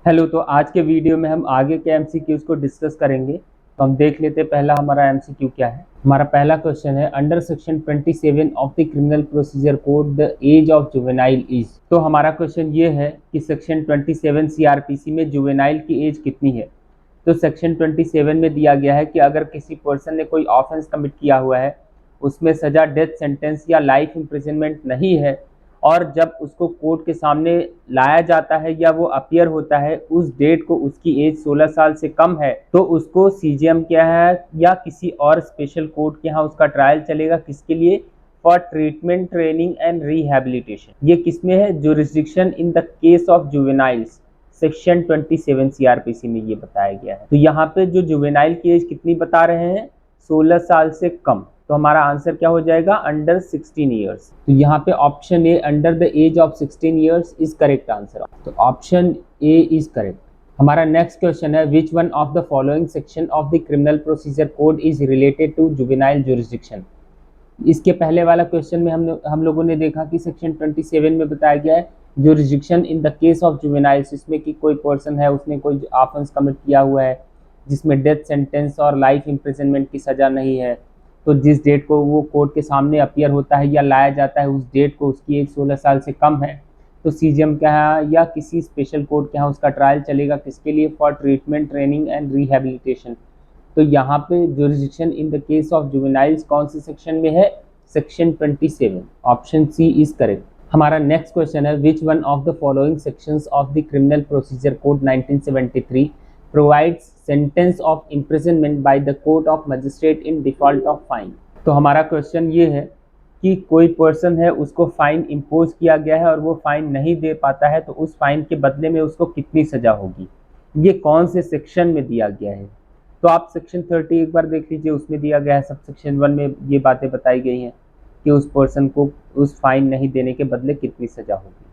Hello. तो आज के वीडियो में हम आगे के एमसीक्यूज को डिस्कस करेंगे। तो हम देख लेते हैं पहला हमारा एमसीक्यू क्या है। हमारा पहला क्वेश्चन है, under section 27 of the criminal procedure code the age of juvenile is. तो हमारा क्वेश्चन ये है कि सेक्शन 27 सीआरपीसी में जुवेनाइल की एज कितनी है। तो सेक्शन 27 में दिया गया है कि अगर किसी पर्सन ने कोई ऑफेंस कमिट किया हुआ है, उसमें सजा डेथ सेंटेंस या लाइफ इम्प्रिजनमेंट नहीं है, और जब उसको कोर्ट के सामने लाया जाता है या वो अपीयर होता है, उस डेट को उसकी एज 16 साल से कम है, तो उसको सीजीएम क्या है या किसी और स्पेशल कोर्ट के यहाँ उसका ट्रायल चलेगा। किसके लिए? For treatment, training and rehabilitation. ये किसमें है? Jurisdiction in the case of juveniles, section 27 CrPC में ये बताया गया है। तो यहाँ पे जो जुवेनाइल की एज कितनी बता रहे हैं? 16 साल से कम। तो हमारा आंसर क्या हो जाएगा? Under 16 years. तो यहाँ पे option A, under the age of 16 years is correct answer. तो ऑप्शन ए इज करेक्ट। हमारा नेक्स्ट क्वेश्चन है, which one of the following section of the criminal procedure code is related to juvenile jurisdiction. इसके पहले वाला question में हम लोगों ने देखा कि सेक्शन 27 में बताया गया है jurisdiction in the case of juveniles, इसमें कि कोई पर्सन है, उसने कोई ऑफेंस कमिट किया हुआ है जिसमें डेथ सेंटेंस और लाइफ इम्प्रिजनमेंट की सज़ा नहीं है, तो जिस डेट को वो कोर्ट के सामने अपीयर होता है या लाया जाता है, उस डेट को उसकी एज 16 साल से कम है, तो सीजीएम के यहाँ या किसी स्पेशल कोर्ट के यहाँ उसका ट्रायल चलेगा। किसके लिए? For treatment, training and rehabilitation. तो यहाँ पे jurisdiction in the case of juveniles कौन से सेक्शन में है? Section 27। Option C is correct. हमारा नेक्स्ट क्वेश्चन है, which one of the following sections of the criminal procedure code 1973 provides sentence of imprisonment by the court of magistrate in default of fine. तो हमारा question ये है कि कोई person है, उसको फाइन इम्पोज किया गया है और वो फाइन नहीं दे पाता है, तो उस फाइन के बदले में उसको कितनी सजा होगी। ये कौन से सेक्शन में दिया गया है? तो आप सेक्शन 30 एक बार देख लीजिए, उसमें दिया गया है। सब सेक्शन 1 में ये बातें बताई गई हैं कि उस पर्सन को उस फाइन नहीं देने के बदले कितनी सजा होगी।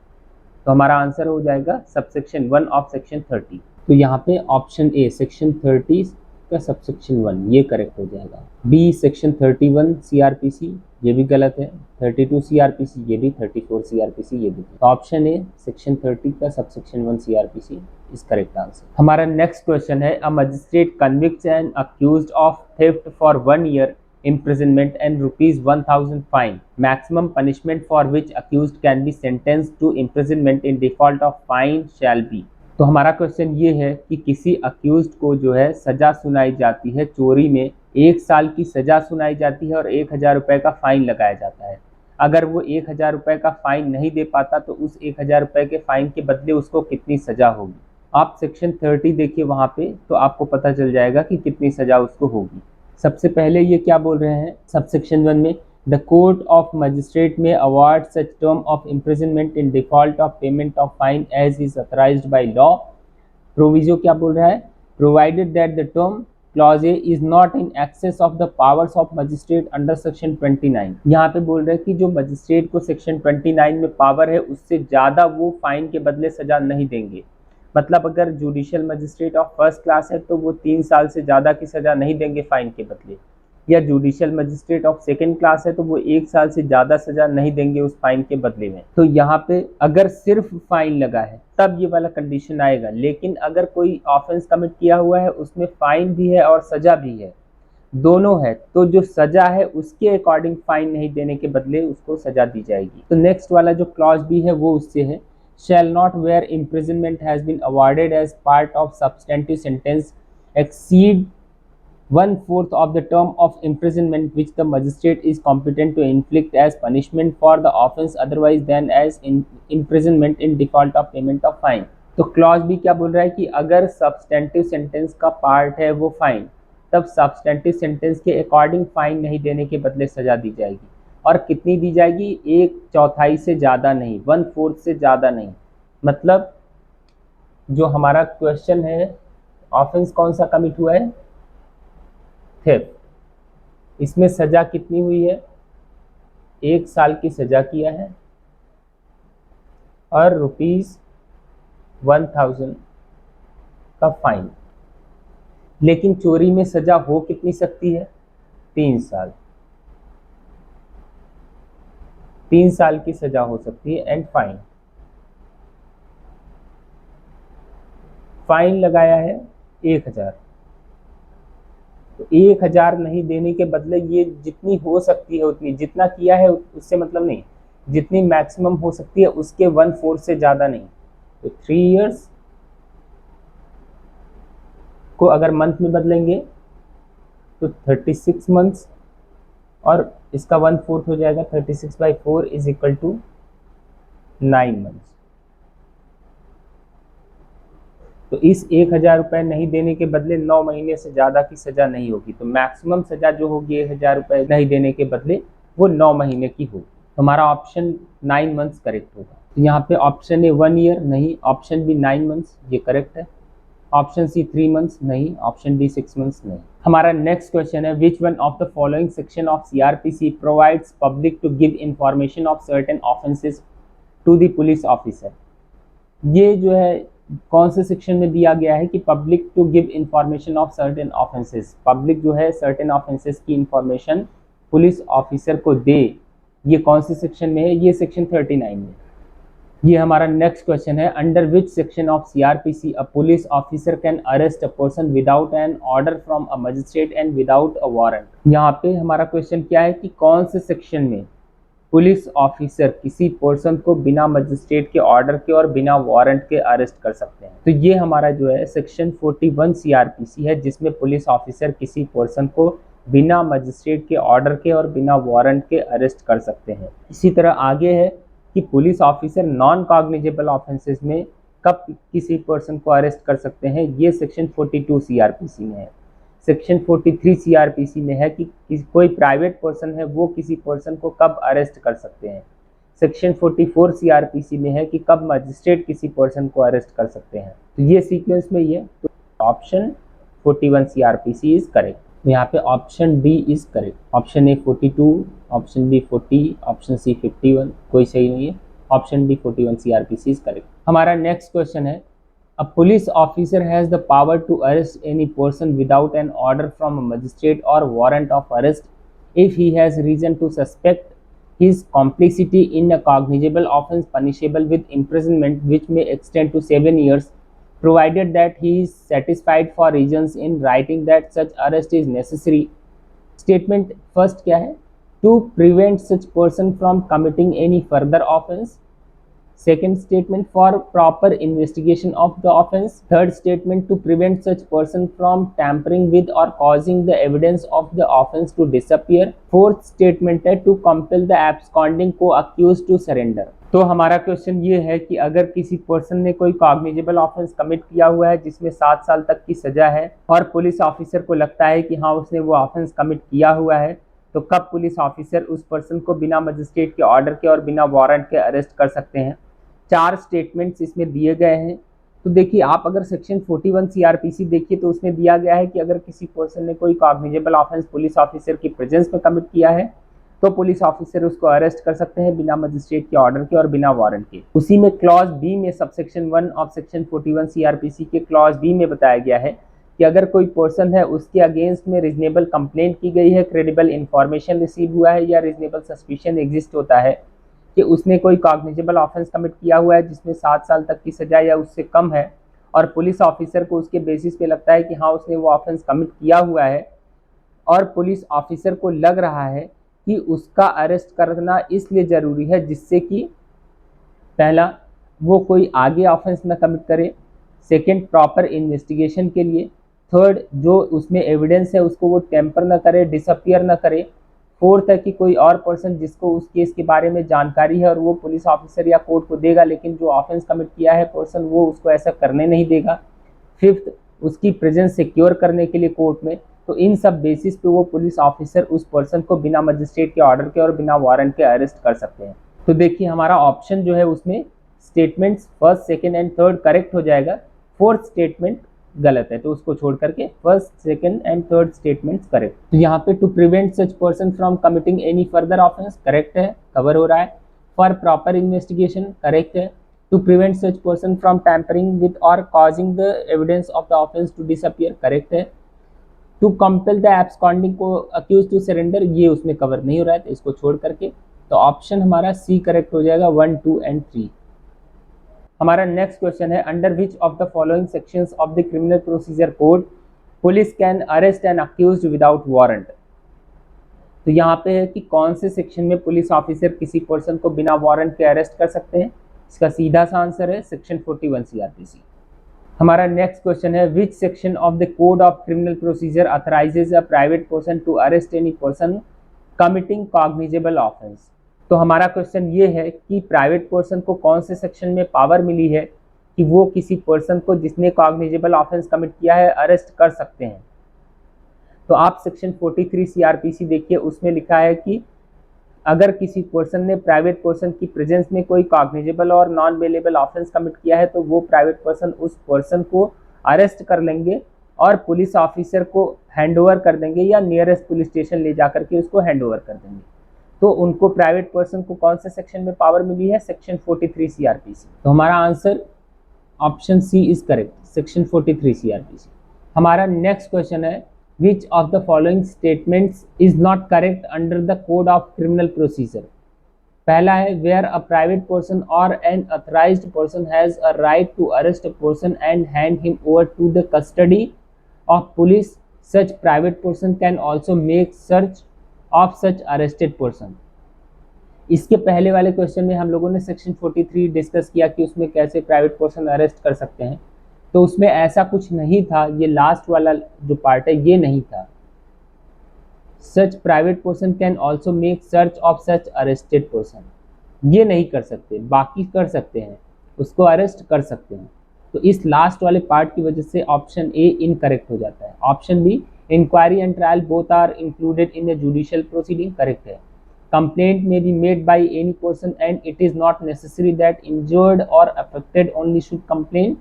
तो हमारा आंसर हो जाएगा सब सेक्शन 1 ऑफ सेक्शन 30। तो यहाँ पे ऑप्शन ए सेक्शन 30 का सब सेक्शन 1 ये करेक्ट हो जाएगा। बी सेक्शन 31 सीआरपीसी ये भी गलत है, 32 सीआरपीसी ये भी, 34 सीआरपीसी ये भी। तो ऑप्शन ए सेक्शन 30 का सब section 1 CRPC is correct answer. हमारा नेक्स्ट क्वेश्चन है, a magistrate convicts an accused of theft for 1 year imprisonment and rupees 1000 fine, maximum punishment for which accused can be sentenced to imprisonment in default of fine shall be। तो हमारा question ये है कि किसी accused को जो है सजा सुनाई जाती है, चोरी में 1 साल की सजा सुनाई जाती है और 1000 रुपये का फाइन लगाया जाता है। अगर वो 1000 रुपये का फाइन नहीं दे पाता, तो उस 1000 रुपये के फाइन के बदले उसको कितनी सजा होगी। आप सेक्शन 30 देखिए वहाँ पे, तो आपको पता चल जाएगा कि कितनी सजा उसको होगी। सबसे पहले ये क्या बोल रहे हैं सब सेक्शन 1 में, द कोर्ट ऑफ मजिस्ट्रेट में award such term of imprisonment in default of payment of fine as is authorised by law. Proviso क्या बोल रहा है? Provided that the term clause A is not in excess of the powers of magistrate under section 29। यहाँ पे बोल रहे हैं कि जो मजिस्ट्रेट को सेक्शन 29 में पावर है, उससे ज़्यादा वो फाइन के बदले सजा नहीं देंगे। मतलब अगर judicial magistrate of first class है, तो वो 3 साल से ज़्यादा की सज़ा नहीं देंगे फाइन के बदले, या judicial magistrate of second class है, तो वो 1 साल से ज़्यादा सज़ा नहीं देंगे उस फाइन के बदले में। तो यहाँ पे अगर सिर्फ फाइन लगा है तब ये वाला कंडीशन आएगा, लेकिन अगर कोई ऑफेंस कमिट किया हुआ है, उसमें फाइन भी है और सज़ा भी है, दोनों है, तो जो सजा है उसके अकॉर्डिंग फाइन नहीं देने के बदले उसको सजा दी जाएगी। तो नेक्स्ट वाला जो क्लॉज भी है वो उससे है, shall not where imprisonment has been awarded as part of substantive sentence exceed 1/4 of the term of imprisonment which the magistrate is competent to inflict as punishment for the offence otherwise than as imprisonment in default of payment of fine। तो clause भी क्या बोल रहा है कि अगर substantive sentence का part है वो फाइन, तब सब्सटेंटिव सेंटेंस के अकॉर्डिंग फाइन नहीं देने के बदले सजा दी जाएगी। और कितनी दी जाएगी? 1/4 से ज़्यादा नहीं, 1/4 से ज़्यादा नहीं। मतलब जो हमारा क्वेश्चन है, ऑफेंस कौन सा कमिट हुआ है? थेफ्ट। इसमें सजा कितनी हुई है? 1 साल की सजा किया है और ₹1000 का फाइन। लेकिन चोरी में सजा हो कितनी सकती है? 3 साल। 3 साल की सजा हो सकती है एंड फाइन। फाइन लगाया है 1000, तो 1000 नहीं देने के बदले ये जितनी हो सकती है उतनी, जितना किया है उससे मतलब नहीं, जितनी मैक्सिमम हो सकती है उसके 1/4 से ज़्यादा नहीं। तो 3 इयर्स को अगर मंथ में बदलेंगे तो 36 मंथ्स, और इसका 1/4 हो जाएगा 36/4 इज इक्वल टू 9 मंथ्स। तो इस 1000 रुपये नहीं देने के बदले 9 महीने से ज़्यादा की सज़ा नहीं होगी। तो मैक्सिमम सज़ा जो होगी 1000 रुपये नहीं देने के बदले वो 9 महीने की होगी। तो हमारा ऑप्शन 9 मंथ्स करेक्ट होगा। तो यहाँ पे ऑप्शन ए 1 ईयर नहीं, ऑप्शन बी 9 मंथ्स ये करेक्ट है, ऑप्शन सी 3 मंथ्स नहीं, ऑप्शन डी 6 मंथ्स नहीं। हमारा नेक्स्ट क्वेश्चन है which one of the following section of CRPC provides public to give information of certain offences to the police officer. ये जो है कौन से सेक्शन में दिया गया है कि public to give information of certain offences, public जो है सर्टेन ऑफेंसेस की इंफॉर्मेशन पुलिस ऑफिसर को दे, ये कौन से सेक्शन में है? ये सेक्शन 39 में। ये हमारा नेक्स्ट क्वेश्चन है under which section of CRPC a police officer can arrest a person without an order from a magistrate and without a warrant. यहाँ पे हमारा क्वेश्चन क्या है कि कौन से सेक्शन में पुलिस ऑफिसर किसी पर्सन को बिना मजिस्ट्रेट के ऑर्डर के और बिना वारंट के अरेस्ट कर सकते हैं। तो ये हमारा जो है सेक्शन 41 CRPC है, जिसमें पुलिस ऑफिसर किसी पर्सन को बिना मजिस्ट्रेट के ऑर्डर के और बिना वारंट के अरेस्ट कर सकते हैं। इसी तरह आगे है कि police officer non cognizable offences में कब किसी पर्सन को अरेस्ट कर सकते हैं, ये सेक्शन 42 CRPC में है। सेक्शन 43 CRPC में है कि कोई प्राइवेट पर्सन है वो किसी पर्सन को कब अरेस्ट कर सकते हैं। सेक्शन 44 CRPC में है कि कब मजिस्ट्रेट किसी पर्सन को अरेस्ट कर सकते हैं। तो ये सीक्वेंस में ये, तो ऑप्शन 41 CRPC इज करेक्ट। यहाँ पे option D is correct. Option A 42, option B 40, option C 51 कोई सही नहीं है। Option D 41 CRPC is correct. हमारा नेक्स्ट क्वेश्चन है A police officer has the power to arrest any person without an order from a magistrate or warrant of arrest if he has reason to suspect his complicity in a cognizable offence punishable with imprisonment which may extend to 7 years, provided that he is satisfied for reasons in writing that such arrest is necessary. Statement first क्या है? To prevent such person from committing any further offence. Second statement, for proper investigation of the offence. Third statement, to prevent such person from tampering with or causing the evidence of the offence to disappear. Fourth statement है to compel the absconding co-accused to surrender. तो हमारा question ये है कि अगर किसी person ने कोई कॉग्निजेबल ऑफेंस कमिट किया हुआ है जिसमें 7 साल तक की सजा है और पुलिस ऑफिसर को लगता है कि हाँ उसने वो ऑफेंस कमिट किया हुआ है, तो कब पुलिस ऑफिसर उस पर्सन को बिना मजिस्ट्रेट के ऑर्डर के और बिना वारंट के अरेस्ट कर सकते हैं। 4 स्टेटमेंट्स इसमें दिए गए हैं। तो देखिए आप अगर सेक्शन 41 CRPC देखिए तो उसमें दिया गया है कि अगर किसी पर्सन ने कोई कॉग्निजेबल ऑफेंस पुलिस ऑफिसर की प्रेजेंस में कमिट किया है तो पुलिस ऑफिसर उसको अरेस्ट कर सकते हैं बिना मजिस्ट्रेट के ऑर्डर के और बिना वारंट के। उसी में क्लॉज बी में सबसेक्शन 1 ऑफ सेक्शन 41 CRPC के क्लॉज बी में बताया गया है कि अगर कोई पर्सन है उसके अगेंस्ट में रीजनेबल कंप्लेंट की गई है, क्रेडिबल इंफॉर्मेशन रिसीव हुआ है या रीजनेबल सस्पिशन एग्जिस्ट होता है कि उसने कोई कॉग्निजेबल ऑफेंस कमिट किया हुआ है जिसमें 7 साल तक की सजा या उससे कम है, और पुलिस ऑफिसर को उसके बेसिस पे लगता है कि हाँ उसने वो ऑफेंस कमिट किया हुआ है और पुलिस ऑफिसर को लग रहा है कि उसका अरेस्ट करना इसलिए ज़रूरी है जिससे कि पहला वो कोई आगे ऑफेंस ना कमिट करे, सेकंड प्रॉपर इन्वेस्टिगेशन के लिए, थर्ड जो उसमें एविडेंस है उसको वो टेम्पर ना करे, डिसअपियर ना करे, फोर्थ है कि कोई और पर्सन जिसको उस केस के बारे में जानकारी है और वो पुलिस ऑफिसर या कोर्ट को देगा लेकिन जो ऑफेंस कमिट किया है पर्सन वो उसको ऐसा करने नहीं देगा, फिफ्थ उसकी प्रेजेंस सिक्योर करने के लिए कोर्ट में। तो इन सब बेसिस पे वो पुलिस ऑफिसर उस पर्सन को बिना मजिस्ट्रेट के ऑर्डर के और बिना वारंट के अरेस्ट कर सकते हैं। तो देखिए हमारा ऑप्शन जो है उसमें statements first second and third correct हो जाएगा, फोर्थ स्टेटमेंट गलत है तो उसको छोड़ करके first second and third statements correct. तो यहाँ पे to prevent such person from committing any further offence correct है, कवर हो रहा है। फॉर प्रॉपर इन्वेस्टिगेशन करेक्ट है। To prevent such person from tampering with or causing the evidence of the offence to disappear correct है। To compel the absconding को accused to surrender ये उसमें cover नहीं हो रहा है तो इसको छोड़ करके तो ऑप्शन हमारा सी करेक्ट हो जाएगा 1, 2 एंड 3। हमारा नेक्स्ट क्वेश्चन है under which of the following sections of the criminal procedure code police can arrest an accused without warrant. तो यहाँ पे है कि कौन से सेक्शन में पुलिस ऑफिसर किसी पर्सन को बिना वारंट के अरेस्ट कर सकते हैं। इसका सीधा सा आंसर है सेक्शन 41 सीआरपीसी। हमारा नेक्स्ट क्वेश्चन है which section of the code of criminal procedure authorises a private person to arrest any person committing cognizable offence. तो हमारा क्वेश्चन ये है कि प्राइवेट पर्सन को कौन से सेक्शन में पावर मिली है कि वो किसी पर्सन को जिसने कॉग्निजेबल ऑफेंस कमिट किया है अरेस्ट कर सकते हैं। तो आप सेक्शन 43 सीआरपीसी देखिए, उसमें लिखा है कि अगर किसी पर्सन ने प्राइवेट पर्सन की प्रेजेंस में कोई कॉग्निजेबल और नॉन बेलेबल ऑफेंस कमिट किया है तो वो प्राइवेट पर्सन उस पर्सन को अरेस्ट कर लेंगे और पुलिस ऑफिसर को हैंडओवर कर देंगे या नियरेस्ट पुलिस स्टेशन ले जाकर के उसको हैंडओवर कर देंगे। तो उनको प्राइवेट पर्सन को कौन से सेक्शन में पावर मिली है, सेक्शन 43 सीआरपीसी। तो हमारा answer option C is correct, section 43 CRPC. हमारा नेक्स्ट क्वेश्चन है Which of the following statements is not correct under the code of criminal procedure? पहला है where a private person or an authorized person has a right to arrest a person and hand him over to the custody of police, such private person can also make search of such arrested person. इसके पहले वाले question में हम लोगों ने section 43 discuss किया कि उसमें कैसे प्राइवेट पर्सन अरेस्ट कर सकते हैं, तो उसमें ऐसा कुछ नहीं था। ये लास्ट वाला जो पार्ट है ये नहीं था। Such private person can also make search of such arrested person, ये नहीं कर सकते, बाकी कर सकते हैं, उसको अरेस्ट कर सकते हैं। तो इस लास्ट वाले पार्ट की वजह से ऑप्शन ए इनकरेक्ट हो जाता है। Option B inquiry and trial both are included in the judicial proceeding correct है। Complaint may be made by any person and it is not necessary that injured or affected only should complain,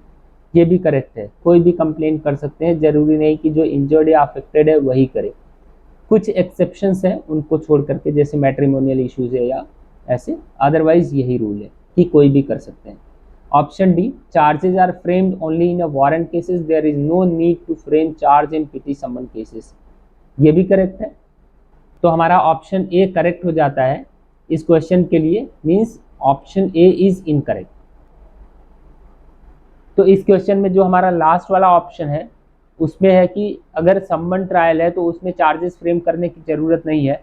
ये भी correct है। कोई भी complain कर सकते हैं, जरूरी नहीं कि जो इंजर्ड या अफेक्टेड है वही करे। कुछ एक्सेप्शंस हैं उनको छोड़ करके, जैसे मैट्रिमोनियल इश्यूज है या ऐसे, अदरवाइज यही रूल है कि कोई भी कर सकते हैं। Option D charges are framed only in a warrant cases, there is no need to frame charge in petty summon cases, ये भी करेक्ट है। तो हमारा ऑप्शन ए करेक्ट हो जाता है इस क्वेश्चन के लिए, means option A is incorrect. तो इस क्वेश्चन में जो हमारा लास्ट वाला ऑप्शन है उसमें है कि अगर समन ट्रायल है तो उसमें चार्जेस फ्रेम करने की ज़रूरत नहीं है।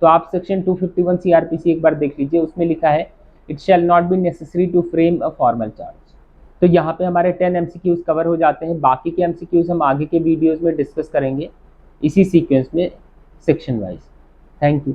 तो आप सेक्शन 251 सीआरपीसी एक बार देख लीजिए, उसमें लिखा है it shall not be necessary to frame a formal charge. तो यहाँ पे हमारे 10 एमसीक्यूज कवर हो जाते हैं। बाकी के एमसीक्यूज हम आगे के वीडियोज़ में डिस्कस करेंगे इसी सीक्वेंस में सेक्शन वाइज। Thank you.